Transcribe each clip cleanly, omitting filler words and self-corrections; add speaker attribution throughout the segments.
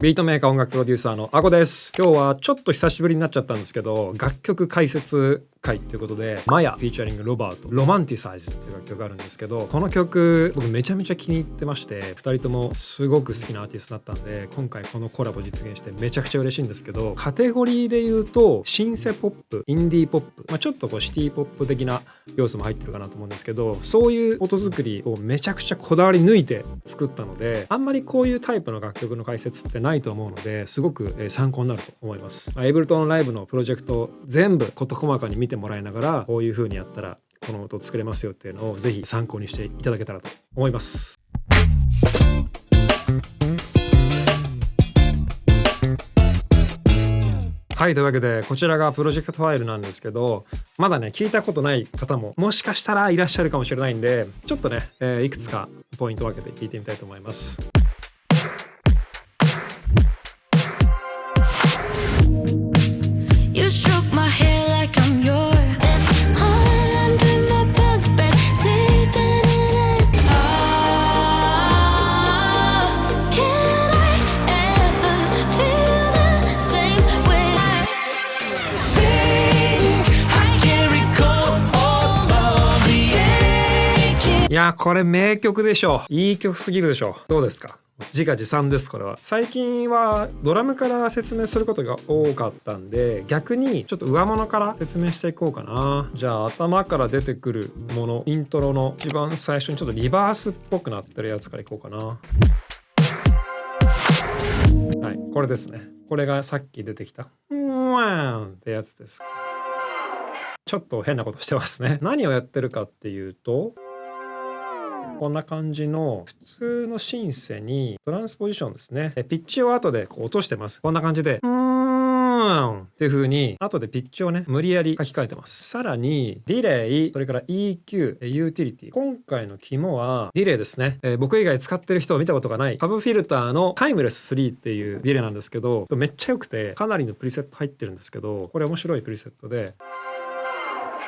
Speaker 1: ビートメーカー音楽プロデューサーのアゴです。今日はちょっと久しぶりになっちゃったんですけど、楽曲解説会ということで、マヤフィーチャリングロバートロマンティサイズっていう楽曲があるんですけど、この曲僕めちゃめちゃ気に入ってまして、2人ともすごく好きなアーティストだったんで、今回このコラボ実現してめちゃくちゃ嬉しいんですけど、カテゴリーで言うとシンセポップ、インディーポップ、ちょっとこうシティポップ的な要素も入ってるかなと思うんですけど、そういう音作りをめちゃくちゃこだわり抜いて作ったので、あんまりこういうタイプの楽曲の解説ってないと思うので、すごく参考になると思います。エイブルトンライブのプロジェクト全部事細かに見てもらいながら、こういう風にやったらこの音を作れますよっていうのをぜひ参考にしていただけたらと思います。はい、というわけでこちらがプロジェクトファイルなんですけど、まだね聞いたことない方ももしかしたらいらっしゃるかもしれないんで、ちょっとね、いくつかポイントを分けて聞いてみたいと思います。いやこれ名曲でしょ。いい曲すぎるでしょ。どうですか？自画自賛です。これは最近はドラムから説明することが多かったんで、逆にちょっと上物から説明していこうかな。じゃあ頭から出てくるもの、イントロの一番最初にちょっとリバースっぽくなってるやつからいこうかな。はい、これですね。これがさっき出てきたワーンってやつです。ちょっと変なことしてますね。何をやってるかっていうと、こんな感じの普通のシンセにトランスポジションですね。ピッチを後でこう落としてます。こんな感じでっていう風に後でピッチをね無理やり書き換えてます。さらにディレイ、それから EQ、ユーティリティ。今回の肝はディレイですね。僕以外使ってる人を見たことがないハブフィルターのタイムレス3っていうディレイなんですけど、めっちゃ良くてかなりのプリセット入ってるんですけど、これ面白いプリセットで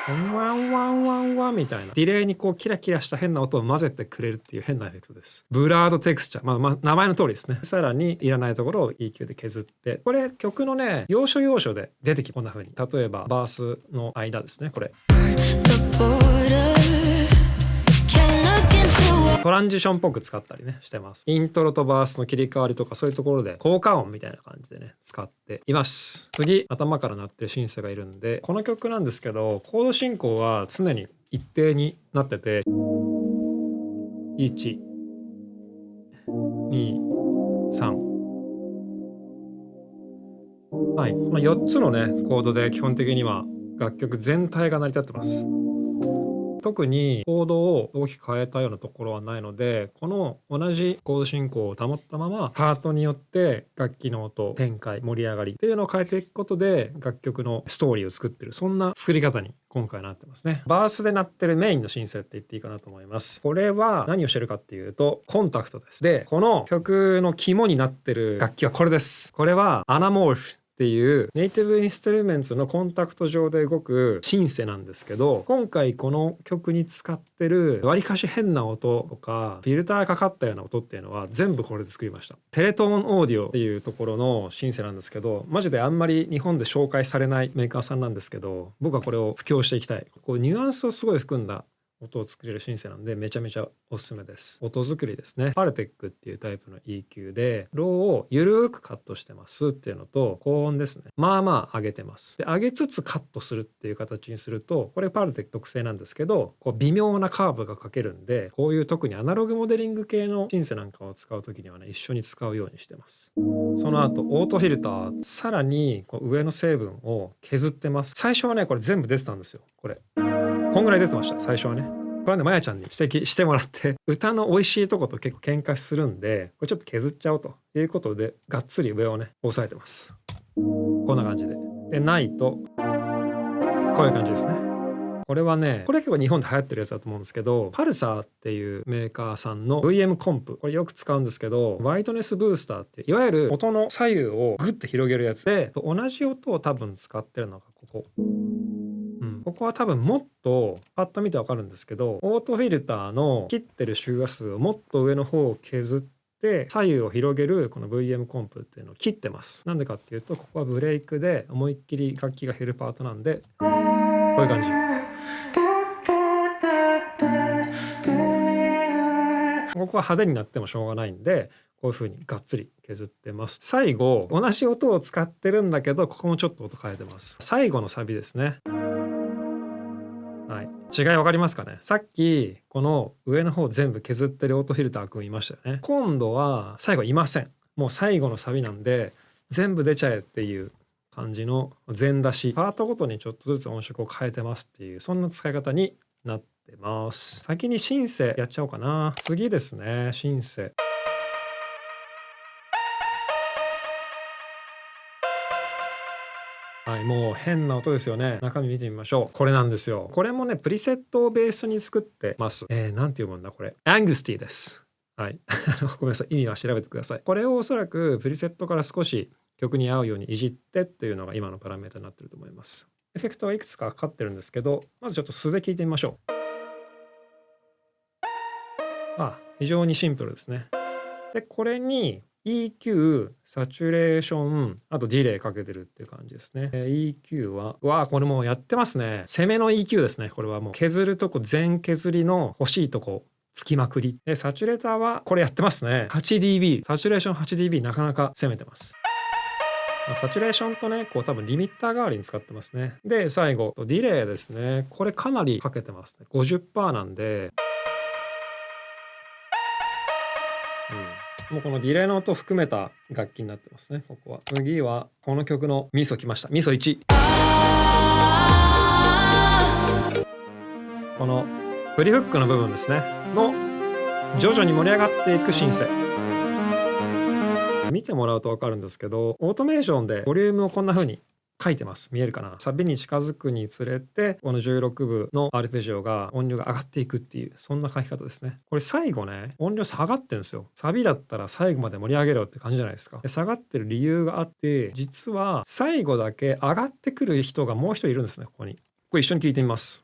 Speaker 1: ワンワンワンワンワンみたいなディレイにこうキラキラした変な音を混ぜてくれるっていう変なエフェクトです。ブラードテクスチャー、名前の通りですね。さらにいらないところを EQ で削って、これ曲のね要所要所で出てきてこんな風に、例えばバースの間ですね、これトランジションっぽく使ったりねしてます。イントロとバースの切り替わりとかそういうところで効果音みたいな感じでね使っています。次、頭から鳴ってるシンセがいるんで、この曲なんですけどコード進行は常に一定になってて、1、2、3、はい、この4つのねコードで基本的には楽曲全体が成り立ってます。特にコードを大きく変えたようなところはないので、この同じコード進行を保ったままパートによって楽器の音、展開、盛り上がりっていうのを変えていくことで楽曲のストーリーを作ってる、そんな作り方に今回なってますね。バースで鳴ってるメインのシンセって言っていいかなと思います。これは何をしてるかっていうとコンタクトです。で、この曲の肝になってる楽器はこれです。これはアナモーフっていうネイティブインストゥルメンツのコンタクト上で動くシンセなんですけど、今回この曲に使ってるわりかし変な音とかフィルターかかったような音っていうのは全部これで作りました。テレトーンオーディオっていうところのシンセなんですけど、マジであんまり日本で紹介されないメーカーさんなんですけど、僕はこれを布教していきたい。こうニュアンスをすごい含んだ音を作れるシンセなんでめちゃめちゃおすすめです。音作りですね。パルテックっていうタイプの EQ でローをゆるーくカットしてますっていうのと、高音ですね、まあまあ上げてます。で、上げつつカットするっていう形にすると、これパルテック特性なんですけど、こう微妙なカーブが書けるんで、こういう特にアナログモデリング系のシンセなんかを使う時にはね一緒に使うようにしてます。その後オートフィルター、さらにこう上の成分を削ってます。最初はねこれ全部出てたんですよ。こんぐらい出てました最初はね。これねまやちゃんに指摘してもらって歌の美味しいとこと結構喧嘩するんで、これちょっと削っちゃおうということでがっつり上をね押さえてます。こんな感じで。でないとこういう感じですね。これはね、これ結構日本で流行ってるやつだと思うんですけど、パルサーっていうメーカーさんの VM コンプ、これよく使うんですけど、ワイトネスブースターっていわゆる音の左右をグッて広げるやつで、同じ音を多分使ってるのがここは多分もっとパッと見てわかるんですけど、オートフィルターの切ってる周波数をもっと上の方を削っって左右を広げるこの VM コンプっていうのを切ってます。なんでかっていうとここはブレイクで思いっきり楽器が減るパートなんでこういう感じ。ここは派手になってもしょうがないんでこういう風にがっつり削ってます。最後同じ音を使ってるんだけどここもちょっと音変えてます。最後のサビですね。はい、違い分かりますかね。さっきこの上の方全部削ってるオートフィルター君いましたよね。今度は最後いません。もう最後のサビなんで全部出ちゃえっていう感じの全出しパートごとにちょっとずつ音色を変えてますっていうそんな使い方になってます。先にシンセやっちゃおうかな。次ですね、シンセ。はい、もう変な音ですよね。中身見てみましょう。これなんですよ。これもねプリセットをベースに作ってます。なんて読むんだこれ。アングスティです。はい。ごめんなさい、意味は調べてください。これをおそらくプリセットから少し曲に合うようにいじってっていうのが今のパラメータになってると思います。エフェクトはいくつかかかってるんですけど、まずちょっと素で聞いてみましょう。非常にシンプルですね。でこれにEQ、サチュレーション、あとディレイかけてるっていう感じですね。EQ は、これもうやってますね。攻めの EQ ですね。これはもう削るとこ全削りの欲しいとこつきまくり。で、サチュレーターはこれやってますね。8dB、サチュレーション 8dB なかなか攻めてます。サチュレーションとね、こう多分リミッター代わりに使ってますね。で、最後、ディレイですね。これかなりかけてますね。50% なんで、もうこのディレイの音を含めた楽器になってますね。ここは次はこの曲のミソきました。ミソ1、このプリフックの部分ですねの徐々に盛り上がっていくシンセ。見てもらうと分かるんですけどオートメーションでボリュームをこんな風に書いてます。見えるかな。サビに近づくにつれてこの16部のアルペジオが音量が上がっていくっていうそんな書き方ですね。これ最後ね音量下がってるんですよ。サビだったら最後まで盛り上げろって感じじゃないですか。で下がってる理由があって実は最後だけ上がってくる人がもう一人いるんですね。ここにこれ一緒に聞いてみます。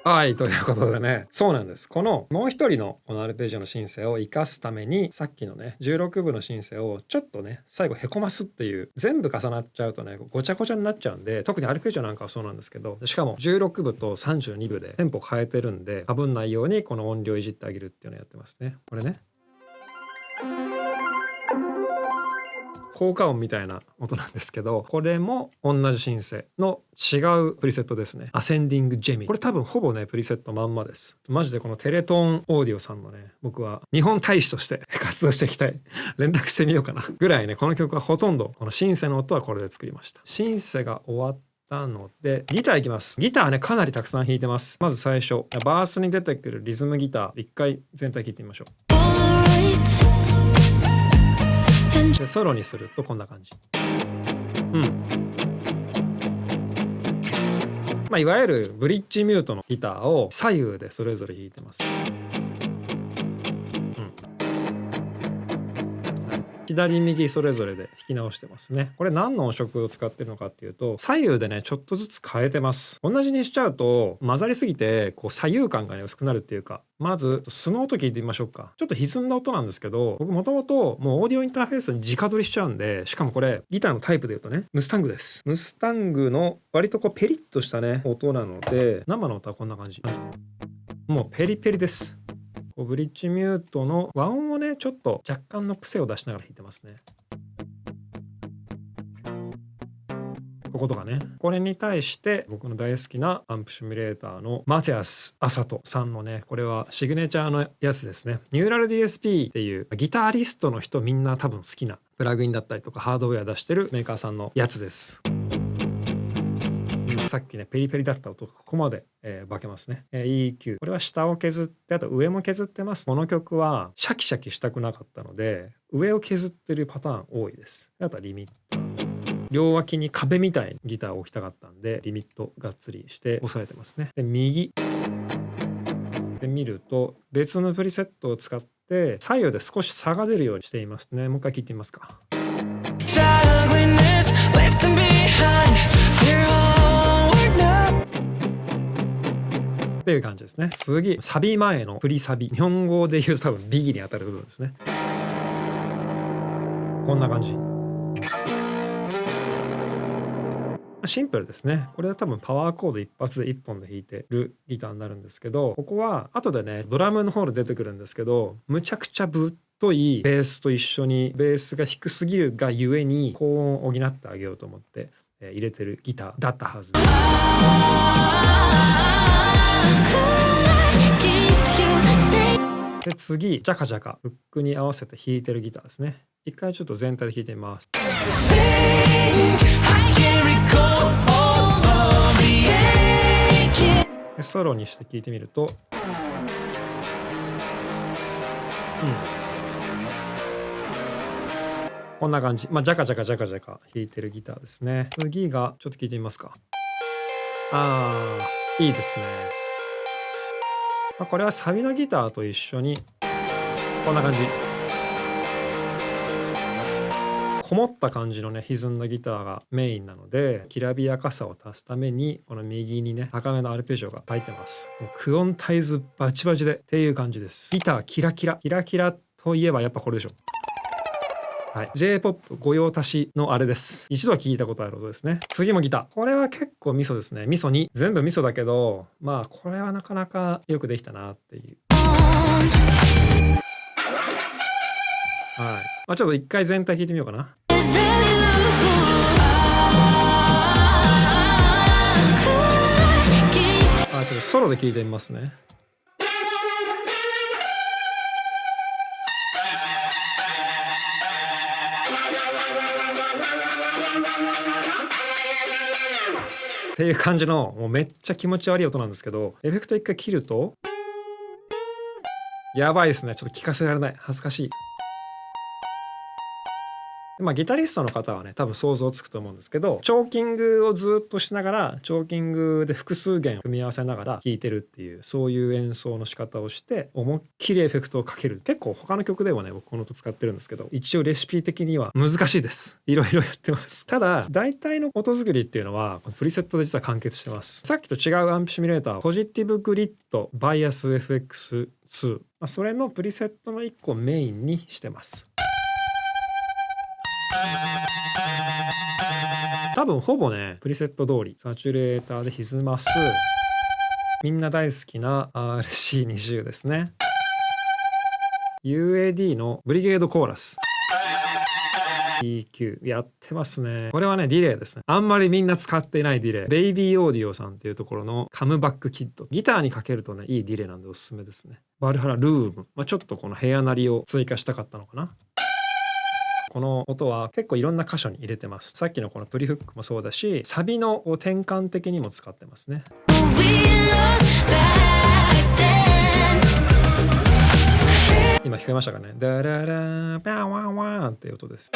Speaker 1: はい、ということでね、そうなんです。このもう一人のこのアルペジオのシンセを生かすためにさっきのね16部のシンセをちょっとね最後へこますっていう全部重なっちゃうとねごちゃごちゃになっちゃうんで特にアルペジオなんかはそうなんですけどしかも16部と32部でテンポ変えてるんでかぶんないようにこの音量いじってあげるっていうのをやってますね。これね効果音みたいな音なんですけどこれも同じシンセの違うプリセットですね。アセンディングジェミ。これ多分ほぼねプリセットまんまです。マジでこのテレトーンオーディオさんのね僕は日本大使として活動していきたい連絡してみようかなぐらいねこの曲はほとんどこのシンセの音はこれで作りました。シンセが終わったのでギターいきます。ギターねかなりたくさん弾いてます。まず最初バースに出てくるリズムギター一回全体聴いてみましょう。でソロにするとこんな感じ。いわゆるブリッジミュートのギターを左右でそれぞれ弾いてます。左右それぞれで弾き直してますね。これ何の音色を使ってるのかっていうと左右でねちょっとずつ変えてます。同じにしちゃうと混ざりすぎてこう左右感がね薄くなるっていうかまず素の音聞いてみましょうか。ちょっと歪んだ音なんですけど僕もともともうオーディオインターフェースに直撮りしちゃうんでしかもこれギターのタイプで言うとねムスタングです。ムスタングの割とこうペリッとしたね音なので生の音はこんな感じ。もうペリペリです。ブリッジミュートの和音をねちょっと若干の癖を出しながら弾いてますね。こことかね。これに対して僕の大好きなアンプシミュレーターのマティアス・アサトさんのねこれはシグネチャーのやつですね。ニューラル DSP っていうギタリストの人みんな多分好きなプラグインだったりとかハードウェア出してるメーカーさんのやつです。さっきねペリペリだった音ここまで、化けますね。EQ これは下を削ってあと上も削ってます。この曲はシャキシャキしたくなかったので上を削ってるパターン多いです。あとはリミッター両脇に壁みたいにギターを置きたかったんでリミットがっつりして押さえてますね。で右で見ると別のプリセットを使って左右で少し差が出るようにしていますね。もう一回聞いてみますか。っていう感じですね。次、サビ前のプリサビ。日本語で言うと多分ビギに当たる部分ですね。こんな感じ。シンプルですね。これは多分パワーコード一発で1本で弾いてるギターになるんですけど、ここは後でねドラムの方で出てくるんですけど、むちゃくちゃぶっといベースと一緒にベースが低すぎるがゆえに高音を補ってあげようと思って入れてるギターだったはずです。で次、ジャカジャカフックに合わせて弾いてるギターですね。一回ちょっと全体で弾いてみます。でソロにして聴いてみると、こんな感じ。ジャカジャカジャカジャカ弾いてるギターですね。次がちょっと聴いてみますか。いいですね。これはサビのギターと一緒にこんな感じ。こもった感じのね歪んだギターがメインなので、きらびやかさを足すためにこの右にね高めのアルペジオが入ってます。もうクオンタイズバチバチでっていう感じです。ギターキラキラキラキラといえばやっぱこれでしょ。はい、J-POP 御用達のあれです。一度は聞いたことある音ですね。次もギター。これは結構ミソですね。ミソ2。全部ミソだけど、これはなかなかよくできたなっていう。はい。ちょっと一回全体聞いてみようかな。ちょっとソロで聞いてみますね。っていう感じのもうめっちゃ気持ち悪い音なんですけど、エフェクト一回切るとやばいですね。ちょっと聞かせられない。恥ずかしい。ギタリストの方はね多分想像つくと思うんですけど、チョーキングをずっとしながらチョーキングで複数弦を組み合わせながら弾いてるっていう、そういう演奏の仕方をして思いっきりエフェクトをかける。結構他の曲でもね僕この音使ってるんですけど、一応レシピ的には難しいです。いろいろやってます。ただ大体の音作りっていうのはプリセットで実は完結してます。さっきと違うアンプシミュレーター、ポジティブグリッドバイアス FX2、それのプリセットの1個メインにしてます。多分ほぼねプリセット通りサチュレーターで歪ます。みんな大好きな RC20 ですね。 UAD のブリゲードコーラス EQ やってますね。これはねディレイですね。あんまりみんな使っていないディレイ、ベイビーオーディオさんっていうところのカムバックキット、ギターにかけるとねいいディレイなんでおすすめですね。バルハラルーム、ちょっとこの部屋鳴りを追加したかったのかな。この音は結構いろんな箇所に入れてます。さっきのこのプリフックもそうだし、サビの転換的にも使ってますね。今聞こえましたかね。ダララバワンワンっていう音です。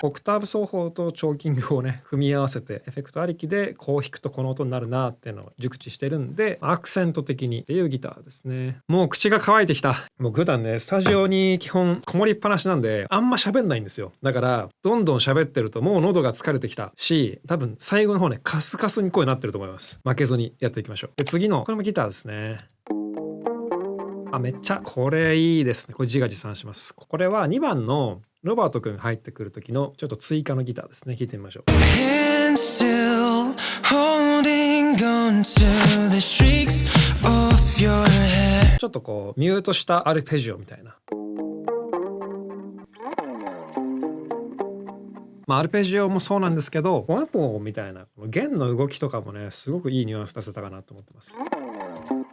Speaker 1: オクターブ奏法とチョーキングをね組み合わせてエフェクトありきでこう弾くとこの音になるなっていうのを熟知してるんで、アクセント的にっていうギターですね。もう口が乾いてきた。もう普段ねスタジオに基本こもりっぱなしなんであんま喋んないんですよ。だからどんどん喋ってるともう喉が疲れてきたし、多分最後の方ねカスカスに声になってると思います。負けずにやっていきましょう。で次のこれもギターですね。めっちゃこれいいですね。これ自画自賛します。これは2番のロバート君が入ってくる時のちょっと追加のギターですね。聴いてみましょう。ちょっとこうミュートしたアルペジオみたいな、アルペジオもそうなんですけどポンポンみたいな弦の動きとかもねすごくいいニュアンス出せたかなと思ってます。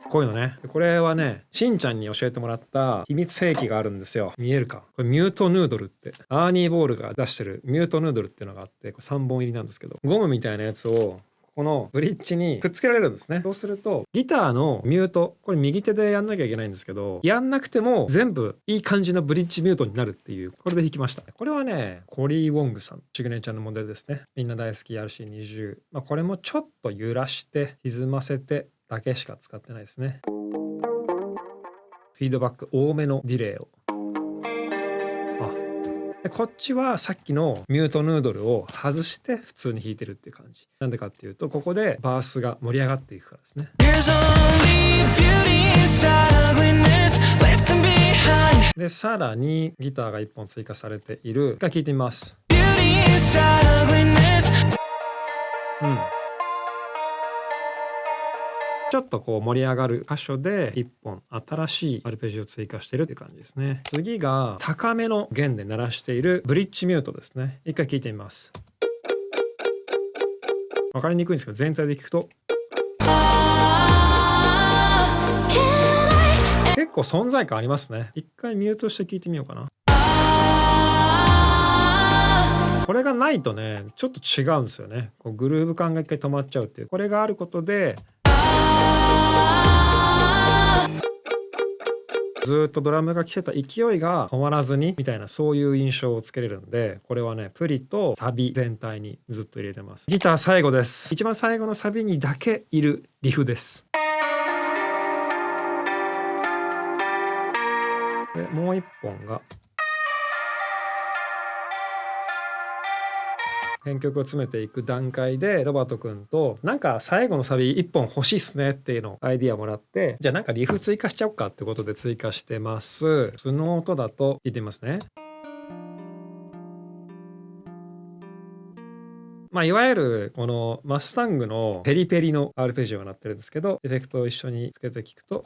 Speaker 1: こういうのね。これはねしんちゃんに教えてもらった秘密兵器があるんですよ。見えるか。これミュートヌードルってアーニーボールが出してるミュートヌードルっていうのがあって、これ3本入りなんですけど、ゴムみたいなやつをこのブリッジにくっつけられるんですね。そうするとギターのミュート、これ右手でやんなきゃいけないんですけど、やんなくても全部いい感じのブリッジミュートになるっていう、これで弾きました。これはねコリー・ウォングさんシグネチャーのモデルですね。みんな大好き RC20、これもちょっと揺らして歪ませてだけしか使ってないですね。フィードバック多めのディレイを。でこっちはさっきのミュートヌードルを外して普通に弾いてるっていう感じ。なんでかっていうと、ここでバースが盛り上がっていくからですね。でさらにギターが1本追加されているが聴いてみます。ちょっとこう盛り上がる箇所で1本新しいアルペジオを追加してるっていう感じですね。次が高めの弦で鳴らしているブリッジミュートですね。一回聴いてみます。わかりにくいんですけど、全体で聞くと結構存在感ありますね。一回ミュートして聞いてみようかな。これがないとね、ちょっと違うんですよね。こうグルーヴ感が一回止まっちゃうっていう。これがあることでずっとドラムが来てた勢いが止まらずにみたいな、そういう印象をつけれるんで、これはねプリとサビ全体にずっと入れてます。ギター最後です。一番最後のサビにだけいるリフです。でもう一本が編曲を詰めていく段階で、ロバート君となんか最後のサビ1本欲しいっすねっていうのをアイディアもらって、じゃあなんかリフ追加しちゃおうかってことで追加してます。その音だと聞いてみますね。まあいわゆるこのマスタングのペリペリのアルペジオが鳴ってるんですけど、エフェクトを一緒につけて聞くと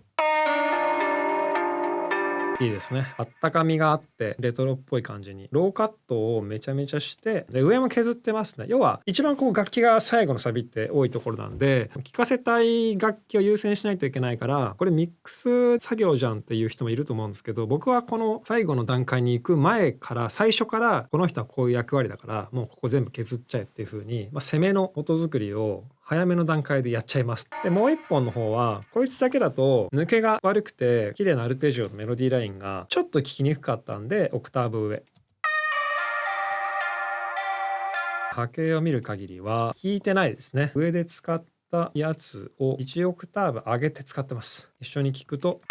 Speaker 1: いいですね。あったかみがあってレトロっぽい感じに、ローカットをめちゃめちゃして、で上も削ってますね。要は一番こう楽器が最後のサビって多いところなんで、聴かせたい楽器を優先しないといけないから、これミックス作業じゃんっていう人もいると思うんですけど、僕はこの最後の段階に行く前から最初からこの人はこういう役割だからもうここ全部削っちゃえっていう風に、攻めの音作りを早めの段階でやっちゃいます。でもう一本の方はこいつだけだと抜けが悪くて綺麗なアルペジオのメロディーラインがちょっと聞きにくかったんで、オクターブ上。波形を見る限りは弾いてないですね。上で使ったやつを1オクターブ上げて使ってます。一緒に聞くと、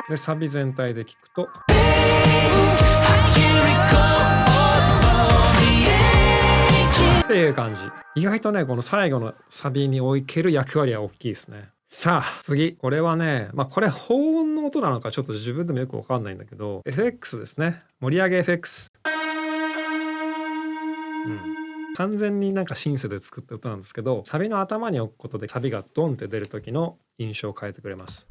Speaker 1: でサビ全体で聞くとっていう感じ。意外とねこの最後のサビに置ける役割は大きいですね。さあ次、これはね、これ高音の音なのかちょっと自分でもよくわかんないんだけど、 FX ですね。盛り上げ FX。完全になんかシンセで作った音なんですけど、サビの頭に置くことでサビがドンって出る時の印象を変えてくれます。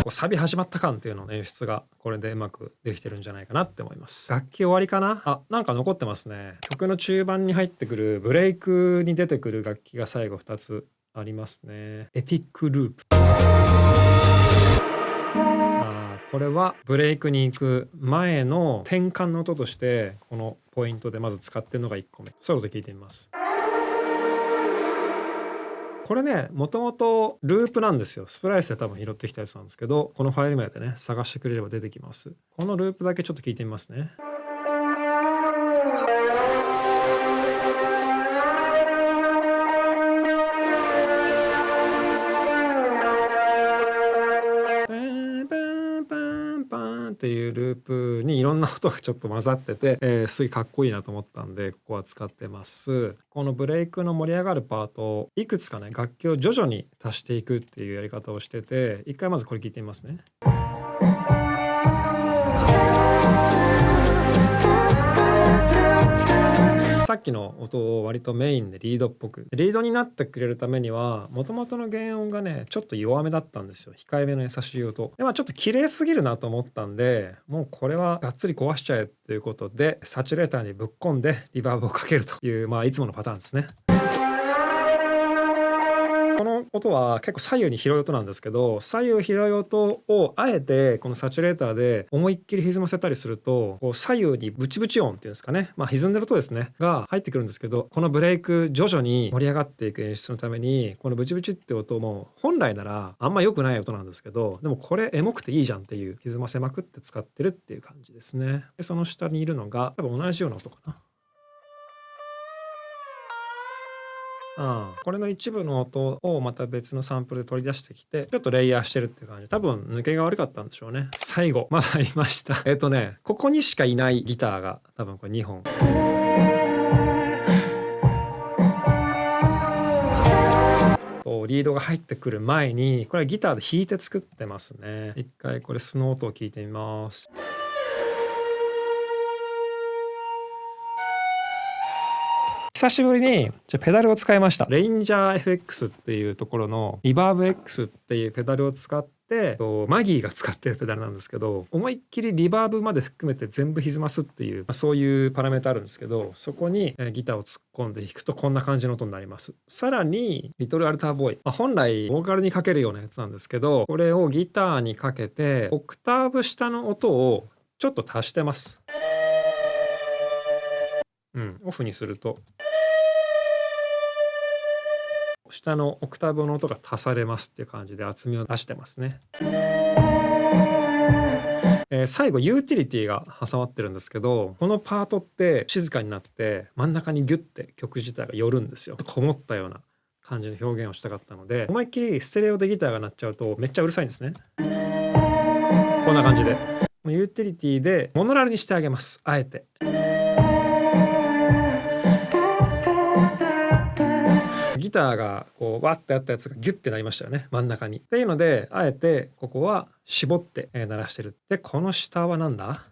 Speaker 1: サビ始まった感っていうのの演出がこれでうまくできてるんじゃないかなって思います。楽器終わりかなあ、なんか残ってますね。曲の中盤に入ってくるブレイクに出てくる楽器が最後2つありますね。エピックループ。これはブレイクに行く前の転換の音としてこのポイントでまず使ってるのが1個目。ソロで聴いてみます。これねもともとループなんですよ。スプライスで多分拾ってきたやつなんですけど、このファイル名でね探してくれれば出てきます。このループだけちょっと聞いてみますね。っていうループにいろんな音がちょっと混ざってて、すごいかっこいいなと思ったんでここは使ってます。このブレイクの盛り上がるパート、いくつかね楽器を徐々に足していくっていうやり方をしてて、一回まずこれ聞いてみますね。さっきの音を割とメインでリードっぽく、リードになってくれるためには元々の原音がねちょっと弱めだったんですよ。控えめの優しい音で、ちょっと綺麗すぎるなと思ったんで、もうこれはがっつり壊しちゃえということでサチュレーターにぶっ込んでリバーブをかけるという、いつものパターンですね。この音は結構左右に広い音なんですけど、左右広い音をあえてこのサチュレーターで思いっきり歪ませたりすると、こう左右にブチブチ音っていうんですかね、歪んでる音ですねが入ってくるんですけど、このブレイク徐々に盛り上がっていく演出のためにこのブチブチって音も本来ならあんま良くない音なんですけど、でもこれエモくていいじゃんっていう、歪ませまくって使ってるっていう感じですね。でその下にいるのが多分同じような音かな。これの一部の音をまた別のサンプルで取り出してきて、ちょっとレイヤーしてるっていう感じ。多分抜けが悪かったんでしょうね。最後、まだいました。ここにしかいないギターが多分これ2本。リードが入ってくる前に、これはギターで弾いて作ってますね。一回これ素の音を聞いてみます。久しぶりにペダルを使いました。レインジャー FX っていうところのリバーブ X っていうペダルを使って、マギーが使ってるペダルなんですけど、思いっきりリバーブまで含めて全部歪ますっていう、そういうパラメータあるんですけど、そこにギターを突っ込んで弾くとこんな感じの音になります。さらにリトルアルターボーイ、本来ボーカルにかけるようなやつなんですけど、これをギターにかけてオクターブ下の音をちょっと足してます。オフにすると下のオクターブの音が足されますっていう感じで厚みを出してますね。最後ユーティリティが挟まってるんですけど、このパートって静かになって真ん中にギュッて曲自体が寄るんですよ。こもったような感じの表現をしたかったので、思いっきりステレオでギターが鳴っちゃうとめっちゃうるさいんですね。こんな感じでユーティリティでモノラルにしてあげます。あえてギターがこうワッてやったやつがギュッてなりましたよね、真ん中に。っていうのであえてここは絞って鳴らしてる。でこの下はなんだ、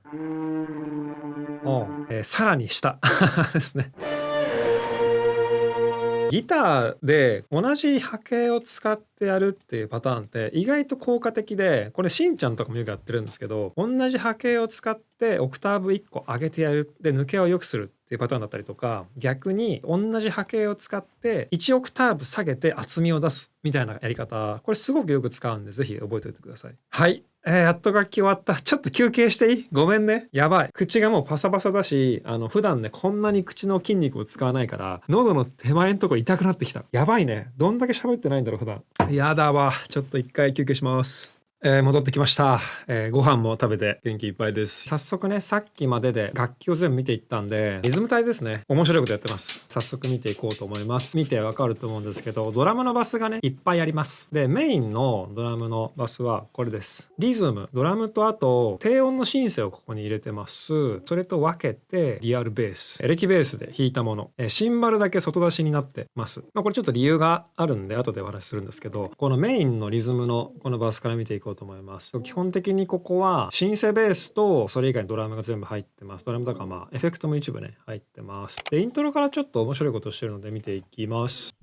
Speaker 1: さらに下ですね。ギターで同じ波形を使ってやるっていうパターンって意外と効果的で、これしんちゃんとかもよくやってるんですけど、同じ波形を使ってオクターブ1個上げてやる、で抜けを良くするっていうパターンだったりとか、逆に同じ波形を使って1オクターブ下げて厚みを出すみたいなやり方、これすごくよく使うんでぜひ覚えておいてください。はい、やっと楽器終わった。ちょっと休憩していい？ごめんね。やばい。口がもうパサパサだし、普段ね、こんなに口の筋肉を使わないから、喉の手前のとこ痛くなってきた。やばいね。どんだけ喋ってないんだろう、普段。やだわ。ちょっと一回休憩します。戻ってきました。ご飯も食べて元気いっぱいです。早速ね、さっきまでで楽器を全部見ていったんで、リズム隊ですね。面白いことやってます。早速見ていこうと思います。見てわかると思うんですけど、ドラムのバスがね、いっぱいあります。で、メインのドラムのバスはこれです。リズム、ドラムとあと低音のシンセをここに入れてます。それと分けてリアルベース、エレキベースで弾いたもの、シンバルだけ外出しになってます。これちょっと理由があるんで後でお話しするんですけど、このメインのリズムのこのバスから見ていこうと思います。基本的にここはシンセベースとそれ以外にドラムが全部入ってます。ドラムだからエフェクトも一部ね入ってます。でイントロからちょっと面白いことをしてるので見ていきます。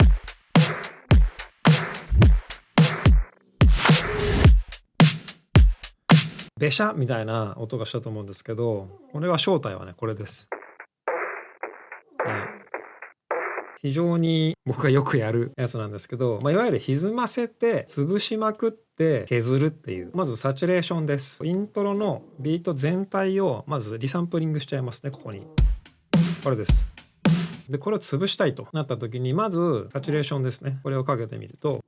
Speaker 1: ベシャみたいな音がしたと思うんですけど、これは正体はねこれです。非常に僕がよくやるやつなんですけど、いわゆる歪ませて潰しまくって削るっていう、まずサチュレーションです。イントロのビート全体をまずリサンプリングしちゃいますね。ここにこれです。でこれを潰したいとなった時にまずサチュレーションですね。これをかけてみると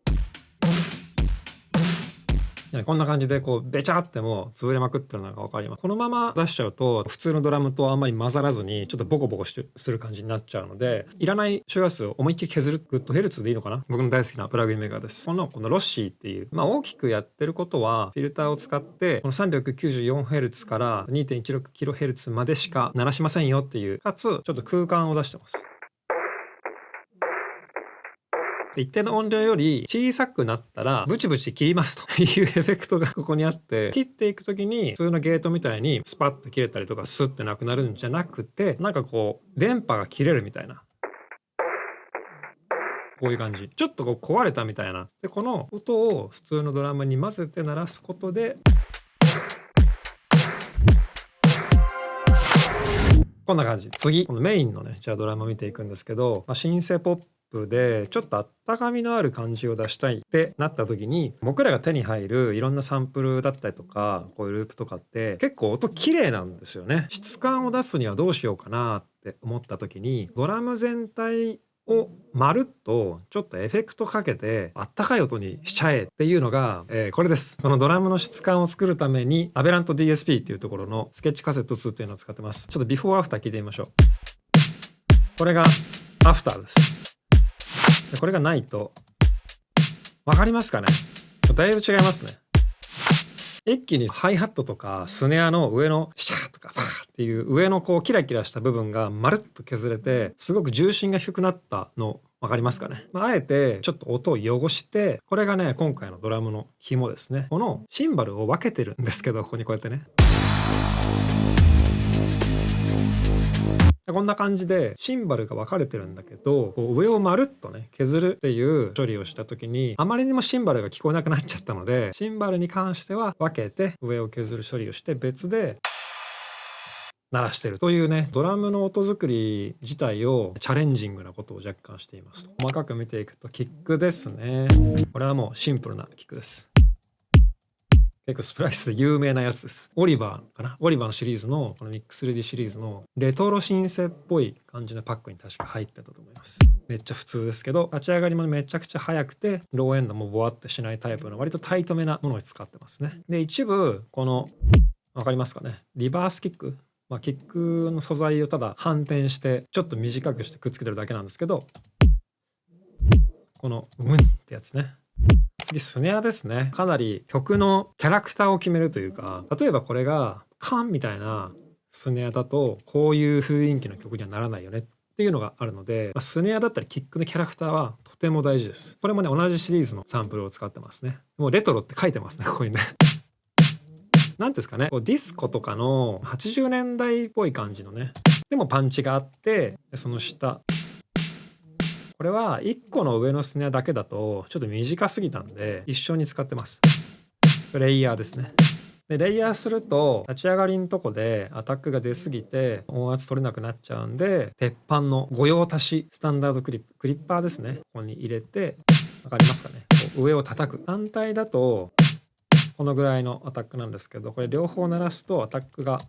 Speaker 1: こんな感じでこうベチャってもう潰れまくってるのが分かります。このまま出しちゃうと普通のドラムとあんまり混ざらずにちょっとボコボコする感じになっちゃうので、いらない周波数を思いっきり削る。グッドヘルツでいいのかな。僕の大好きなプラグインメーカーです。このロッシーっていう大きくやってることはフィルターを使ってこの 394Hz から 2.16kHz までしか鳴らしませんよっていう、かつちょっと空間を出してます。一定の音量より小さくなったらブチブチ切りますというエフェクトがここにあって、切っていく時に普通のゲートみたいにスパッと切れたりとかスッてなくなるんじゃなくて、なんかこう電波が切れるみたいな、こういう感じ、ちょっとこう壊れたみたいな。でこの音を普通のドラムに混ぜて鳴らすことでこんな感じ。次このメインのねじゃあドラムを見ていくんですけど、シンセポップでちょっとあったかみのある感じを出したいってなった時に、僕らが手に入るいろんなサンプルだったりとかこういうループとかって結構音綺麗なんですよね。質感を出すにはどうしようかなって思った時に、ドラム全体をまるっとちょっとエフェクトかけてあったかい音にしちゃえっていうのが、これです。このドラムの質感を作るためにアベラント DSP っていうところのスケッチカセット2っていうのを使ってます。ちょっとビフォーアフター聞いてみましょう。これがアフターです。でこれがないと、わかりますかね？だいぶ違いますね。一気にハイハットとかスネアの上のシャーとかファーっていう上のこうキラキラした部分がまるっと削れて、すごく重心が低くなったのわかりますかね？あえてちょっと音を汚して、これがね今回のドラムの肝ですね。このシンバルを分けてるんですけど、ここにこうやってね、こんな感じでシンバルが分かれてるんだけど、こう上をまるっとね削るっていう処理をした時に、あまりにもシンバルが聞こえなくなっちゃったので、シンバルに関しては分けて上を削る処理をして別で鳴らしてるというね、ドラムの音作り自体をチャレンジングなことを若干しています。細かく見ていくとキックですね。これはもうシンプルなキックです。結構スプライスで有名なやつです。オリバーかな、オリバーのシリーズのこのミックスレディシリーズのレトロシンセっぽい感じのパックに確か入ってたと思います。めっちゃ普通ですけど、立ち上がりもめちゃくちゃ速くて、ローエンドもボワってしないタイプの割とタイトめなものを使ってますね。で一部この分かりますかね、リバースキック、キックの素材をただ反転してちょっと短くしてくっつけてるだけなんですけど、このムンってやつね。次スネアですね。かなり曲のキャラクターを決めるというか、例えばこれがカンみたいなスネアだとこういう雰囲気の曲にはならないよねっていうのがあるので、スネアだったりキックのキャラクターはとても大事です。これもね同じシリーズのサンプルを使ってますね。もうレトロって書いてますね、ここにね。なんですかね、こうディスコとかの80年代っぽい感じのね、でもパンチがあって、その下これは1個の上のスネアだけだとちょっと短すぎたんで一緒に使ってます。レイヤーですね。でレイヤーすると立ち上がりのとこでアタックが出過ぎて音圧取れなくなっちゃうんで、鉄板の御用達スタンダードクリッパーですね、ここに入れて、わかりますかね、こう上を叩く。反対だとこのぐらいのアタックなんですけど、これ両方鳴らすとアタックが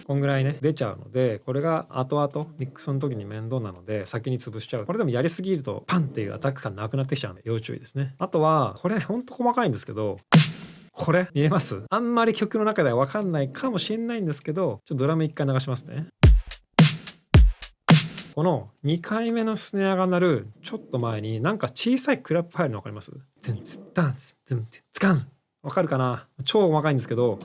Speaker 1: こんぐらいね出ちゃうので、これが後々ミックスの時に面倒なので先に潰しちゃう。これでもやりすぎるとパンっていうアタック感なくなってきちゃうので要注意ですね。あとはこれほんと細かいんですけど、これ見えます？あんまり曲の中では分かんないかもしれないんですけど、ちょっとドラム1回流しますね。この2回目のスネアが鳴るちょっと前になんか小さいクラップ入るの分かります？ズンツッダンツズンツッツカン、分かるかな？超細かいんですけど、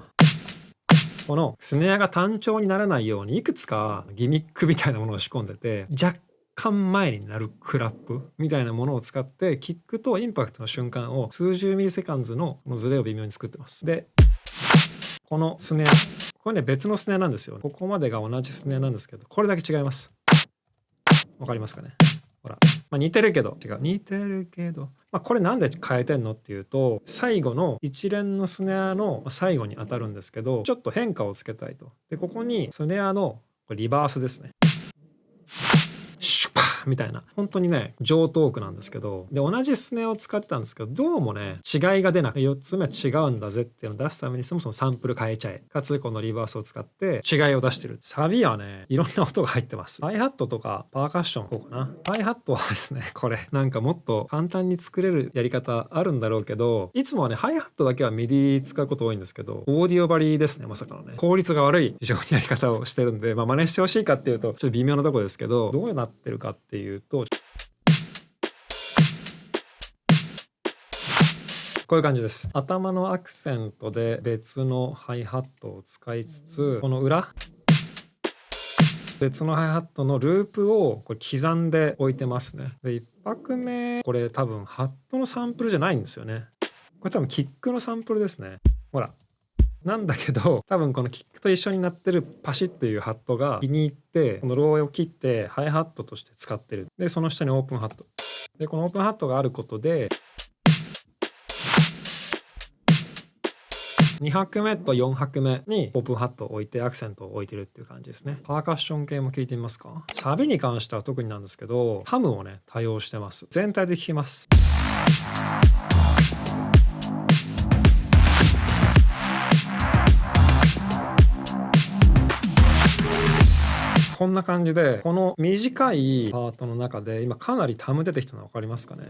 Speaker 1: このスネアが単調にならないようにいくつかギミックみたいなものを仕込んでて、若干前になるクラップみたいなものを使ってキックとインパクトの瞬間を数十ミリセカンズのズレを微妙に作ってます。でこのスネア、これね別のスネアなんですよ。ここまでが同じスネアなんですけど、これだけ違います。わかりますかね？ほら、似てるけど違う、似てるけど、これなんで変えてんのっていうと、最後の一連のスネアの最後に当たるんですけど、ちょっと変化をつけたいと。でここにスネアのリバースですね、シュパーみたいな、本当にね上トークなんですけど、で同じスネアを使ってたんですけど、どうもね違いが出なくて、4つ目は違うんだぜっていうのを出すためにそもそもサンプル変えちゃえ、かつこのリバースを使って違いを出してる。サビはねいろんな音が入ってます。ハイハットとかパーカッション、こうかな。ハイハットはですね、これなんかもっと簡単に作れるやり方あるんだろうけど、いつもはねハイハットだけはミディ使うこと多いんですけど、オーディオバリですね、まさかのね効率が悪い非常にやり方をしてるんで、真似してほしいかっていうとちょっと微妙なところですけど、どうなってるかっていうとこういう感じです。頭のアクセントで別のハイハットを使いつつ、この裏別のハイハットのループをこれ刻んで置いてますね。で1拍目これ多分ハットのサンプルじゃないんですよね。これ多分キックのサンプルですね。ほらなんだけど、多分このキックと一緒になってるパシッっていうハットが気に入って、このローを切ってハイハットとして使ってる。でその下にオープンハットで、このオープンハットがあることで2拍目と4拍目にオープンハットを置いてアクセントを置いてるっていう感じですね。パーカッション系も聞いてみますか。サビに関しては特になんですけど、ハムをね多用してます。全体で聴きます。こんな感じで、この短いパートの中で今かなりタム出てきたの分かりますかね。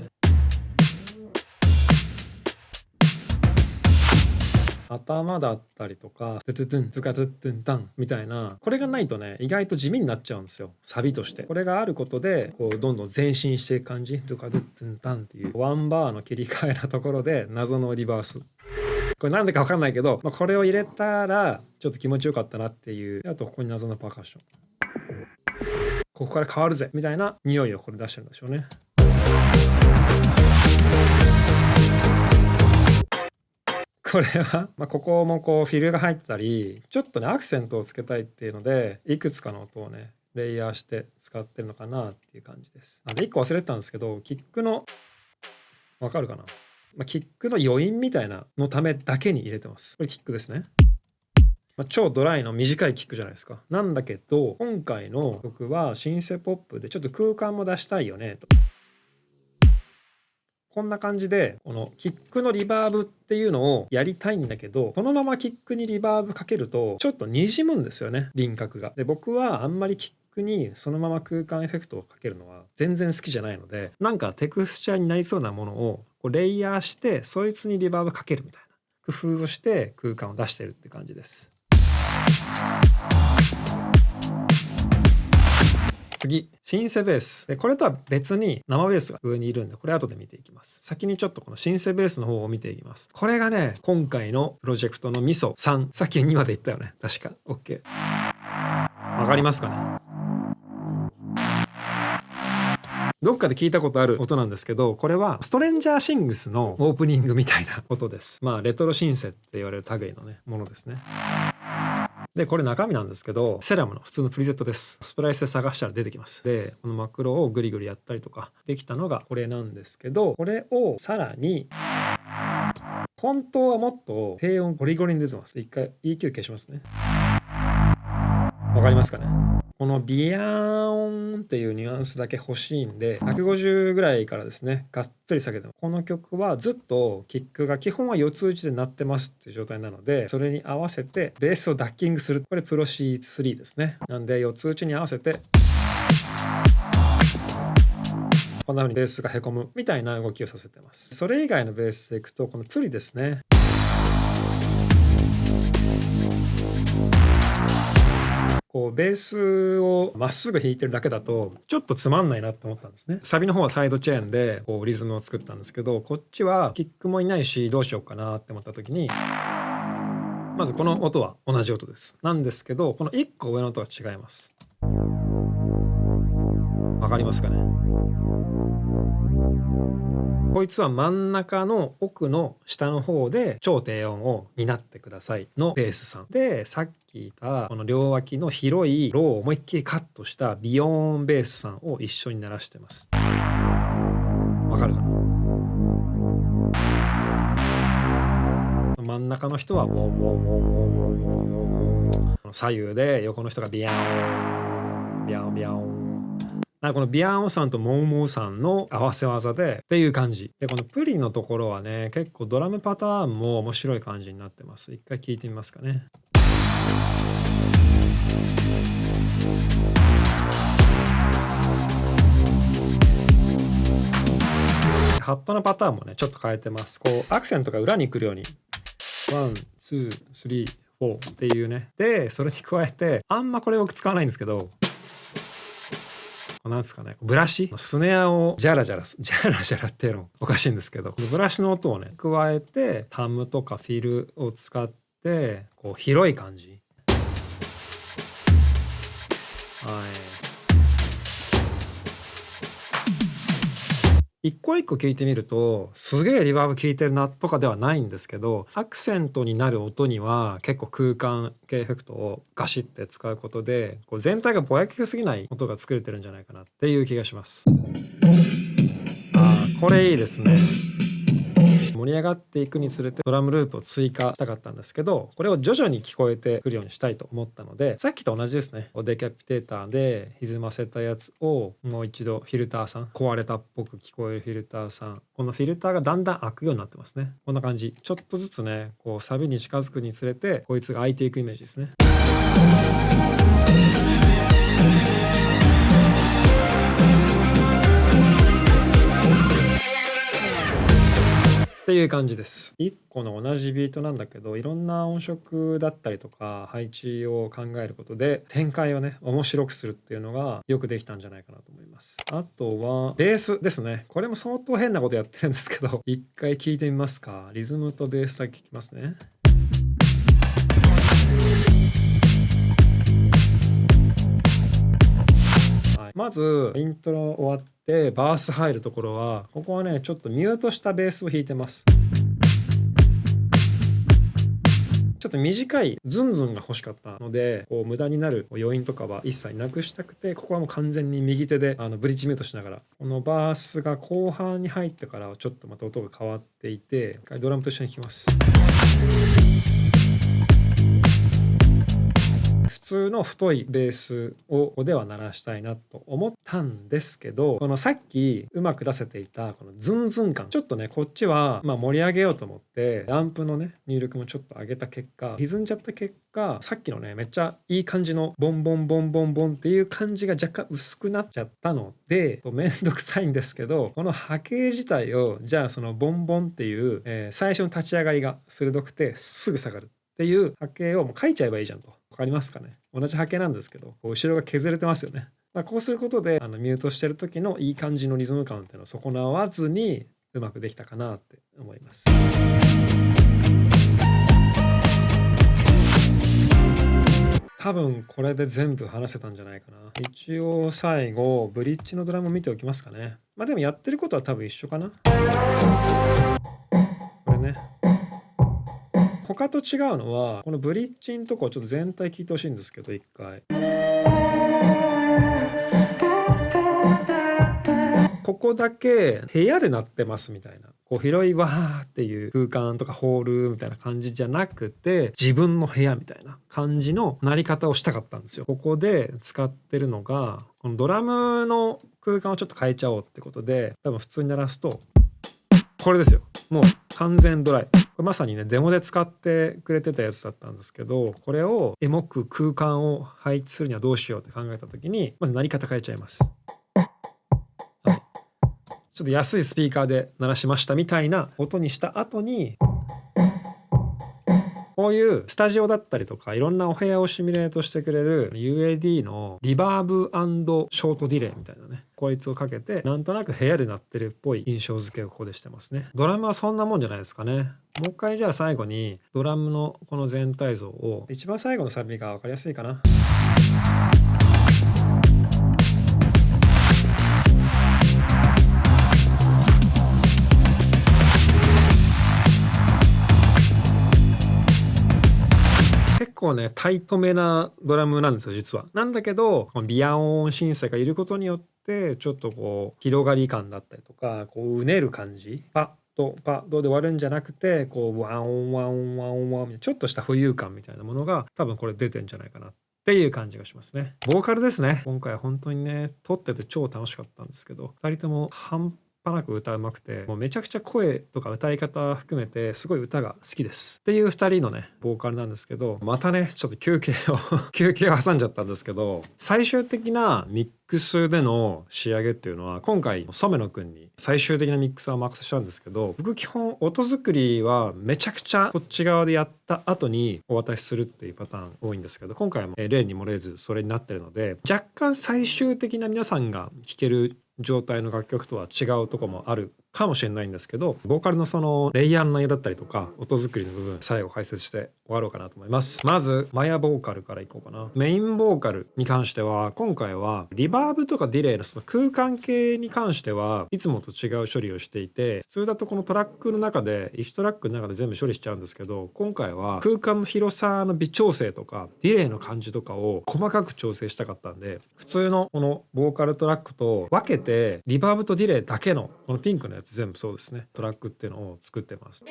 Speaker 1: 頭だったりとか、トゥトゥトゥントゥカトゥットゥンタンみたいな、これがないとね意外と地味になっちゃうんですよ、サビとして。これがあることでこうどんどん前進していく感じ、トゥカトゥットゥンタンっていうワンバーの切り替えのところで謎のリバース。これなんでか分かんないけど、これを入れたらちょっと気持ちよかったなっていう。あとここに謎のパーカッション、ここから変わるぜみたいな匂いをこれ出してるんでしょうね。これは、ここもこうフィルが入ったり、ちょっとねアクセントをつけたいっていうのでいくつかの音をねレイヤーして使ってるのかなっていう感じです。で1個忘れてたんですけど、キックのわかるかな、キックの余韻みたいなのためだけに入れてます。これキックですね。超ドライの短いキックじゃないですか。なんだけど今回の曲はシンセポップでちょっと空間も出したいよねと。こんな感じでこのキックのリバーブっていうのをやりたいんだけど、このままキックにリバーブかけるとちょっとにじむんですよね、輪郭が。で僕はあんまりキックにそのまま空間エフェクトをかけるのは全然好きじゃないので、なんかテクスチャーになりそうなものをこうレイヤーしてそいつにリバーブかけるみたいな工夫をして空間を出してるって感じです。次、シンセベースで、これとは別に生ベースが上にいるんで、これ後で見ていきます。先にちょっとこのシンセベースの方を見ていきます。これがね今回のプロジェクトのミソ3、さっき2まで言ったよね確か。 OK、 わかりますかね。どっかで聞いたことある音なんですけど、これはストレンジャーシングスのオープニングみたいな音です。レトロシンセって言われる類のねものですね。でこれ中身なんですけど、セラムの普通のプリセットです。スプライスで探したら出てきます。でこのマクロをグリグリやったりとかできたのがこれなんですけど、これをさらに本当はもっと低音ゴリゴリに出てます。一回 EQ 消しますね。わかりますかね。このビヤーンっていうニュアンスだけ欲しいんで150ぐらいからですねがっつり下げてます。この曲はずっとキックが基本は4つ打ちで鳴ってますっていう状態なので、それに合わせてベースをダッキングする。これプロシー3ですね。なんで4つ打ちに合わせてこんな風にベースがへこむみたいな動きをさせてます。それ以外のベースでいくとこのプリですね。こうベースをまっすぐ弾いてるだけだとちょっとつまんないなって思ったんですね。サビの方はサイドチェーンでこうリズムを作ったんですけど、こっちはキックもいないしどうしようかなって思った時に、まずこの音は同じ音ですなんですけど、この1個上の音が違います。わかりますかね。こいつは真ん中の奥の下の方で超低音を担ってくださいのベースさんで、さっき言ったこの両脇の広いローを思いっきりカットしたビヨーンベースさんを一緒に鳴らしてます。わかるかな。真ん中の人はウォンウォンウォンウォンウォンウォン、左右で横の人がビヤーンビヤーンビヤーン、このビアーンさんとモーモーさんの合わせ技でっていう感じで、このプリのところはね結構ドラムパターンも面白い感じになってます。一回聞いてみますかね。ハットのパターンもねちょっと変えてます。こうアクセントが裏に来るようにワンツースリーフォーっていうね。でそれに加えてあんまこれ僕使わないんですけど、なんですかね、ブラシスネアをジャラジャラっていうのおかしいんですけど、ブラシの音をね加えてタムとかフィルを使ってこう広い感じ、一個一個聞いてみるとすげえリバーブ効いてるなとかではないんですけど、アクセントになる音には結構空間系エフェクトをガシッて使うことでこう全体がぼやけすぎない音が作れてるんじゃないかなっていう気がします。これいいですね。盛り上がっていくにつれてドラムループを追加したかったんですけど、これを徐々に聞こえてくるようにしたいと思ったので、さっきと同じですね。デキャピテーターで歪ませたやつをもう一度フィルターさん、壊れたっぽく聞こえるフィルターさん、このフィルターがだんだん開くようになってますね。こんな感じ。ちょっとずつねこうサビに近づくにつれてこいつが開いていくイメージですね。っていう感じです。1個の同じビートなんだけど、いろんな音色だったりとか配置を考えることで展開をね面白くするっていうのがよくできたんじゃないかなと思います。あとはベースですね。これも相当変なことやってるんですけど、一回聞いてみますか。リズムとベースだけ聞きますね。はい、まずイントロ終わってバース入るところは、ここはねちょっとミュートしたベースを弾いてます。ちょっと短いズンズンが欲しかったので、こう無駄になる余韻とかは一切なくしたくて、ここはもう完全に右手でブリッジミュートしながら、このバースが後半に入ってからはちょっとまた音が変わっていて、一回ドラムと一緒に弾きます。普通の太いベースをここでは鳴らしたいなと思ったんですけど、このさっきうまく出せていたこのズンズン感、ちょっとねこっちは盛り上げようと思ってアンプのね入力もちょっと上げた結果、歪んじゃった結果、さっきのねめっちゃいい感じのボンボンボンボンボンっていう感じが若干薄くなっちゃったので、めんどくさいんですけど、この波形自体をじゃあそのボンボンっていう、最初の立ち上がりが鋭くてすぐ下がるっていう波形をもう書いちゃえばいいじゃんと。わかりますかね。同じ波形なんですけど、こう後ろが削れてますよね。こうすることでミュートしてる時のいい感じのリズム感っていうのを損なわずにうまくできたかなって思います。多分これで全部話せたんじゃないかな。一応最後ブリッジのドラムを見ておきますかね。でもやってることは多分一緒かな。これね。他と違うのはこのブリッジのとこちょっと全体聞いてほしいんですけど、一回ここだけ部屋で鳴ってますみたいな、こう広いわーっていう空間とかホールみたいな感じじゃなくて、自分の部屋みたいな感じの鳴り方をしたかったんですよ。ここで使ってるのがこのドラムの空間をちょっと変えちゃおうってことで、多分普通に鳴らすとこれですよ。もう完全ドライ。これまさにねデモで使ってくれてたやつだったんですけど、これをエモく空間を配置するにはどうしようって考えた時に、まず鳴り方変えちゃいます。はい、ちょっと安いスピーカーで鳴らしましたみたいな音にした後に、こういうスタジオだったりとかいろんなお部屋をシミュレートしてくれる UAD のリバーブ&ショートディレイみたいなね、こいつをかけてなんとなく部屋で鳴ってるっぽい印象付けをここでしてますね。ドラムはそんなもんじゃないですかね。もう一回じゃあ最後にドラムのこの全体像を、一番最後のサビが分かりやすいかな。結構ねタイトめなドラムなんですよ実は。なんだけどこのビア音シンセがいることによってちょっとこう広がり感だったりとか、こううねる感じ、パッとパッドで割るんじゃなくて、こうワンワンワンワンちょっとした浮遊感みたいなものが多分これ出てんじゃないかなっていう感じがしますね。ボーカルですね。今回は本当にね撮ってて超楽しかったんですけど、2人とも半端なく歌うまくて、もうめちゃくちゃ声とか歌い方含めてすごい歌が好きですっていう2人のねボーカルなんですけど、またねちょっと休憩を休憩を挟んじゃったんですけど、最終的なミックスでの仕上げっていうのは今回染野くんに最終的なミックスはお任せしたんですけど、僕基本音作りはめちゃくちゃこっち側でやった後にお渡しするっていうパターン多いんですけど、今回も例に漏れずそれになってるので、若干最終的な皆さんが聴ける状態の楽曲とは違うとこもあるかもしれないんですけど、ボーカルのそのレイヤーの内容だったりとか音作りの部分最後解説して終わろうかなと思います。まずマヤボーカルからいこうかな。メインボーカルに関しては今回はリバーブとかディレイのその空間系に関してはいつもと違う処理をしていて、普通だとこのトラックの中で1トラックの中で全部処理しちゃうんですけど、今回は空間の広さの微調整とかディレイの感じとかを細かく調整したかったんで、普通のこのボーカルトラックと分けてリバーブとディレイだけのこのピンクのやつ全部そうですね、トラックっていうのを作ってます。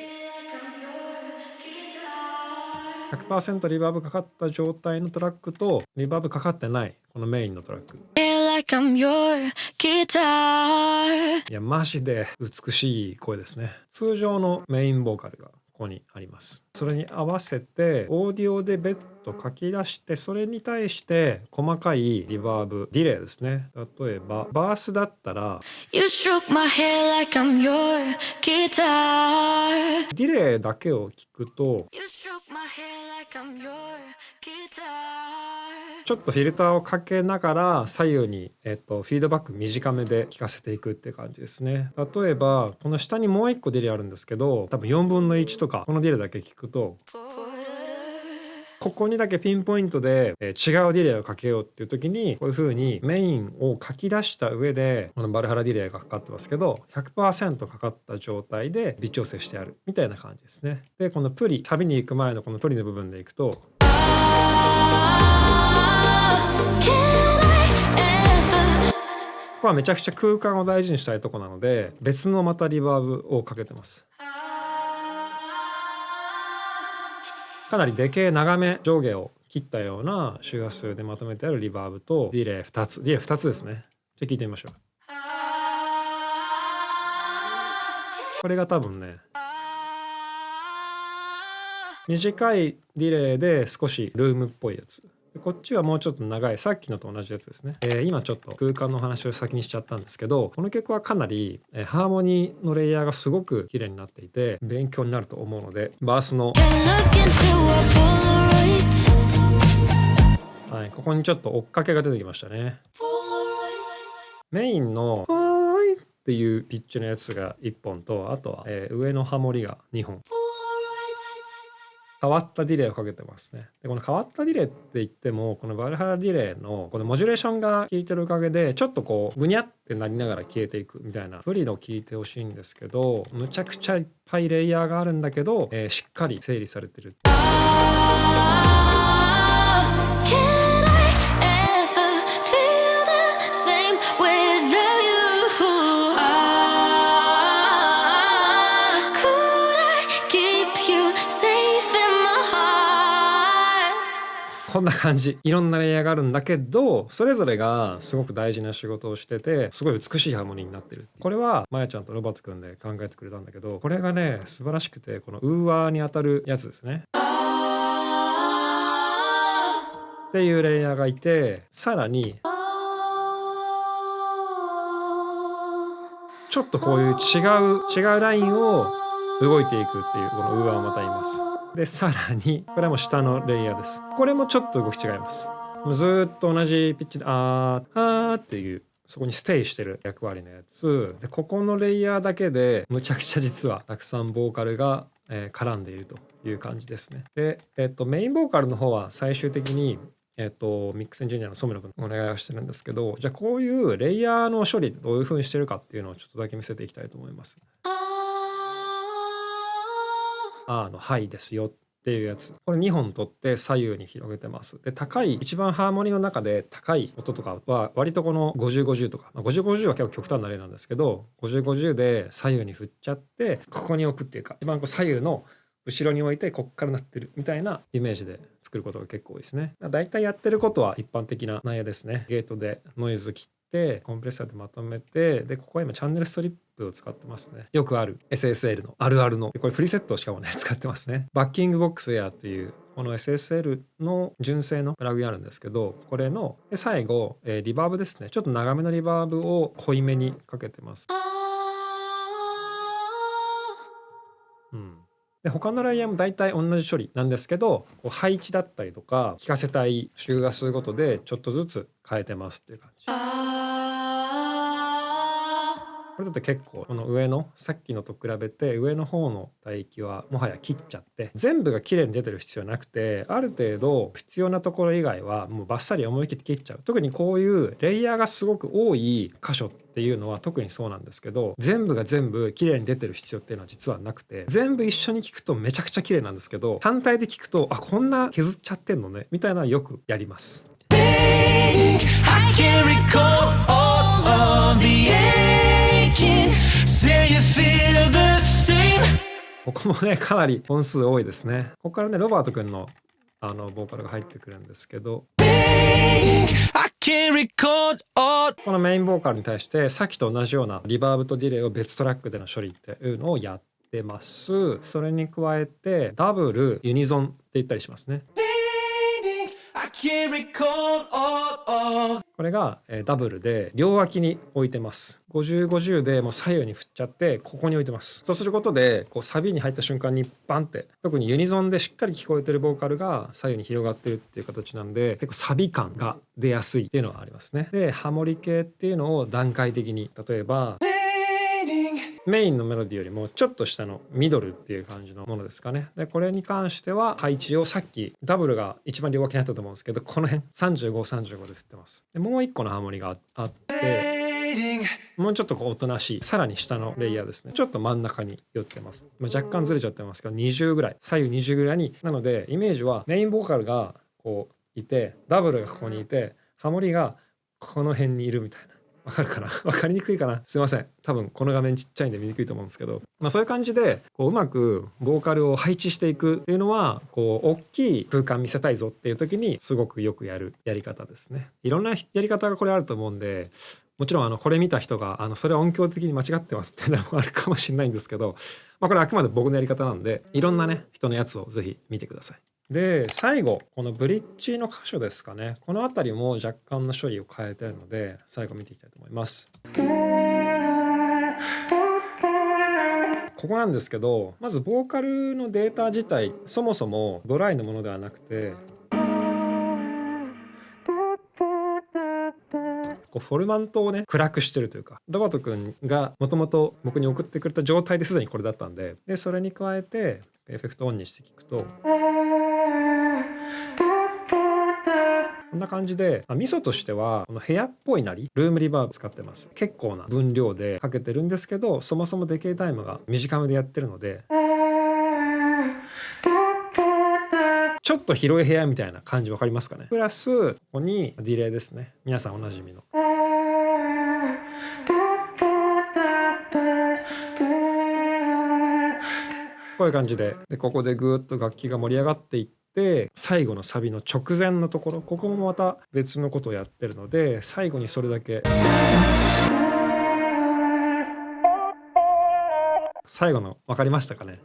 Speaker 1: 100% リバーブかかった状態のトラックとリバーブかかってないこのメインのトラック、いやマジで美しい声ですね。通常のメインボーカルがここにあります。それに合わせてオーディオで別途書き出して、それに対して細かいリバーブ、ディレイですね。例えばバースだったら
Speaker 2: You stroke my hair like I'm your guitar.
Speaker 1: ディレイだけを聞くと
Speaker 2: You stroke my hair like I'm your guitar.
Speaker 1: ちょっとフィルターをかけながら左右に、フィードバック短めで聞かせていくって感じですね。例えばこの下にもう一個ディレイあるんですけど、多分4分の1とかこのディレイだけ聞くと、ここにだけピンポイントで、違うディレイをかけようっていう時にこういう風にメインを書き出した上で、このバルハラディレイがかかってますけど 100% かかった状態で微調整してあるみたいな感じですね。でこのプリ、サビに行く前のこのプリの部分でいくと、ここはめちゃくちゃ空間を大事にしたいとこなので、別のまたリバーブをかけてます。かなりデケ長め、上下を切ったような周波数でまとめてあるリバーブとディレイ2つ、ディレイ2つですね。じゃあ聞いてみましょう。これが多分ね、短いディレイで少しルームっぽいやつ。こっちはもうちょっと長い、さっきのと同じやつですね。今ちょっと空間の話を先にしちゃったんですけど、この曲はかなり、ハーモニーのレイヤーがすごく綺麗になっていて勉強になると思うので、バースの、はい、ここにちょっと追っかけが出てきましたね。メインの「はーい」っていうピッチのやつが1本と、あとは、上のハモリが2本。変わったディレイをかけてますね。でこの変わったディレイって言っても、このバルハラディレイのこのモジュレーションが効いてるおかげでちょっとこうグニャってなりながら消えていくみたいな、フリの効いてほしいんですけど、むちゃくちゃいっぱいレイヤーがあるんだけど、しっかり整理されてる。こんな感じ、いろんなレイヤーがあるんだけど、それぞれがすごく大事な仕事をしてて、すごい美しいハーモニーになってる。これはまやちゃんとロバートくんで考えてくれたんだけど、これがね素晴らしくて、このウーワーに当たるやつですねっていうレイヤーがいて、さらにちょっとこういう違うラインを動いていくっていう、このウーワーをまた言います。でさらにこれはもう下のレイヤーです。これもちょっと動き違います。もうずっと同じピッチであーっていう、そこにステイしてる役割のやつで、ここのレイヤーだけでむちゃくちゃ実はたくさんボーカルが、絡んでいるという感じですね。で、メインボーカルの方は最終的にミックスエンジニアの染野君お願いをしてるんですけど、じゃあこういうレイヤーの処理どういう風にしてるかっていうのをちょっとだけ見せていきたいと思います。はいですよっていうやつ、これ2本取って左右に広げてます。で高い、一番ハーモニーの中で高い音とかは割とこの5050とか、5050は結構極端な例なんですけど、5050で左右に振っちゃってここに置くっていうか、一番こう左右の後ろに置いてこっから鳴ってるみたいなイメージで作ることが結構多いですね。だいたいやってることは一般的な内容ですね。ゲートでノイズ切ってコンプレッサーでまとめて、でここは今チャンネルストリップを使ってますね。よくある SSL のあるあるの、これプリセットをしかもね使ってますね。バッキングボックスエアというこの SSL の純正のプラグインあるんですけど、これので最後、リバーブですね。ちょっと長めのリバーブを濃いめにかけてます。で他のライヤーも大体同じ処理なんですけど、こう配置だったりとか聞かせたい周波数ごとでちょっとずつ変えてますっていう感じ。これだって結構この上のさっきのと比べて上の方の帯域はもはや切っちゃって、全部が綺麗に出てる必要なくて、ある程度必要なところ以外はもうバッサリ思い切って切っちゃう。特にこういうレイヤーがすごく多い箇所っていうのは特にそうなんですけど、全部が全部綺麗に出てる必要っていうのは実はなくて、全部一緒に聞くとめちゃくちゃ綺麗なんですけど、単体で聞くとこんな削っちゃってんのねみたいなのはよくやります。ここもねかなり本数多いですね。ここからねロバート君のボーカルが入ってくるんですけど、このメインボーカルに対してさっきと同じようなリバーブとディレイを別トラックでの処理っていうのをやってます。それに加えてダブル、ユニゾンって言ったりしますね。これがダブルで両脇に置いてます。50、50でもう左右に振っちゃってここに置いてます。そうすることでこうサビに入った瞬間にバンって、特にユニゾンでしっかり聞こえてるボーカルが左右に広がってるっていう形なんで、結構サビ感が出やすいっていうのはありますね。でハモリ系っていうのを段階的に、例えばメインのメロディーよりもちょっと下のミドルっていう感じのものですかね。でこれに関しては配置をさっきダブルが一番両脇にあったと思うんですけど、この辺35、35で振ってます。でもう一個のハモリがあって、もうちょっとこうおとなしいさらに下のレイヤーですね、ちょっと真ん中に寄ってます。若干ずれちゃってますけど20ぐらい、左右20ぐらいに、なのでイメージはメインボーカルがこういて、ダブルがここにいて、ハモリがこの辺にいるみたいな。わかるかなわかりにくいかな、すいません。多分この画面ちっちゃいんで見にくいと思うんですけど、そういう感じでこううまくボーカルを配置していくっていうのは、こう大きい空間見せたいぞっていう時にすごくよくやるやり方ですね。いろんなやり方がこれあると思うんで、もちろんこれ見た人がそれは音響的に間違ってますみたいなのもあるかもしれないんですけど、これあくまで僕のやり方なんで、いろんなね人のやつをぜひ見てください。で最後このブリッジの箇所ですかね、この辺りも若干の処理を変えてるので最後見ていきたいと思います。ここなんですけど、まずボーカルのデータ自体そもそもドライのものではなくて、こうフォルマントをね暗くしてるというか、ロバート君がもともと僕に送ってくれた状態ですでにこれだったんで、それに加えてエフェクトオンにして聞くとこんな感じで、ミソとしてはこの部屋っぽいなりルームリバーブ使ってます。結構な分量でかけてるんですけど、そもそもデケイタイムが短めでやってるので、ちょっと広い部屋みたいな感じ分かりますかね。プラスここにディレイですね、皆さんおなじみの。こういう感じで、ここでぐーっと楽器が盛り上がっていって、最後のサビの直前のところ、ここもまた別のことをやってるので、最後にそれだけ最後の分かりましたかね。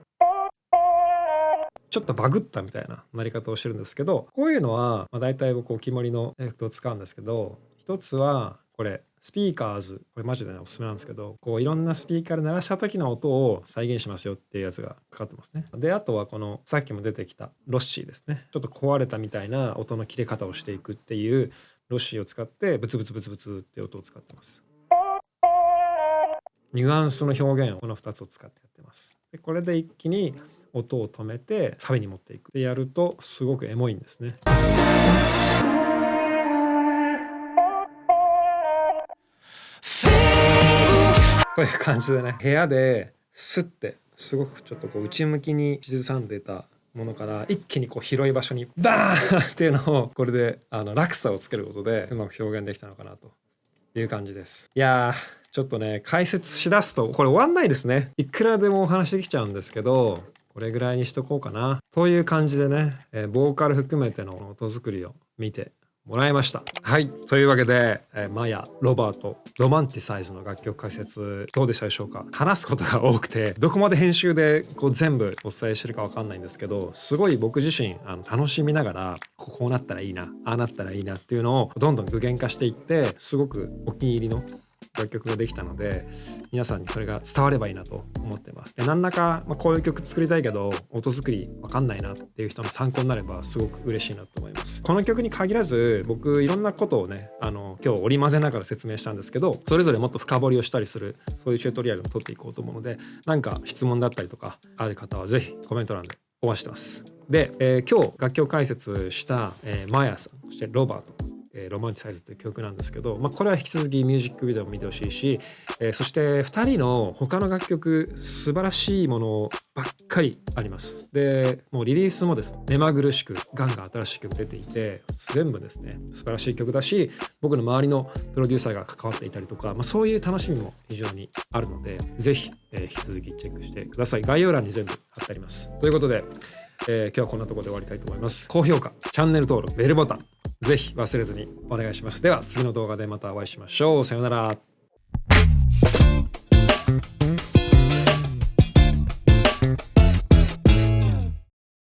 Speaker 1: ちょっとバグったみたいななり方をしてるんですけど、こういうのは大体僕お決まりのエフェクトを使うんですけど、一つはこれスピーカーズ、これマジでねおすすめなんですけど、こういろんなスピーカーで鳴らした時の音を再現しますよっていうやつがかかってますね。であとはこのさっきも出てきたロッシーですね、ちょっと壊れたみたいな音の切れ方をしていくっていうロッシーを使ってブツブツブツブツっていう音を使ってます。ニュアンスの表現をこの2つを使ってやってます。でこれで一気に音を止めてサビに持っていくでやるとすごくエモいんですね。という感じでね、部屋でスッてすごくちょっとこう内向きに口ずさんでたものから一気にこう広い場所にバーンっていうのをこれで落差をつけることでうまく表現できたのかなという感じです。いやーちょっとね解説しだすとこれ終わんないですね。いくらでもお話できちゃうんですけど、これぐらいにしとこうかなという感じでね、ボーカル含めての音作りを見てもらいました。はい、というわけで、マヤ、ロバート、ロマンティサイズの楽曲解説どうでしたでしょうか。話すことが多くてどこまで編集でこう全部お伝えしてるかわかんないんですけど、すごい僕自身楽しみながらこうなったらいいな、ああなったらいいなっていうのをどんどん具現化していって、すごくお気に入りの楽曲ができたので、皆さんにそれが伝わればいいなと思ってます。で何らか、こういう曲作りたいけど音作りわかんないなっていう人の参考になればすごく嬉しいなと思います。この曲に限らず僕いろんなことをね今日織り交ぜながら説明したんですけど、それぞれもっと深掘りをしたりするそういうチュートリアルを撮っていこうと思うので、なんか質問だったりとかある方はぜひコメント欄でお待ちしてます。で、今日楽曲解説した、マヤさん、そしてロバート、ロマンティサイズという曲なんですけど、これは引き続きミュージックビデオも見てほしいし、そして2人の他の楽曲素晴らしいものばっかりあります。でもうリリースもですね目まぐるしくガンガン新しい曲出ていて、全部ですね素晴らしい曲だし、僕の周りのプロデューサーが関わっていたりとか、そういう楽しみも非常にあるので、ぜひ、引き続きチェックしてください。概要欄に全部貼ってあります。ということで、今日はこんなところで終わりたいと思います。高評価、チャンネル登録、ベルボタンぜひ忘れずにお願いします。では次の動画でまたお会いしましょう。さようなら。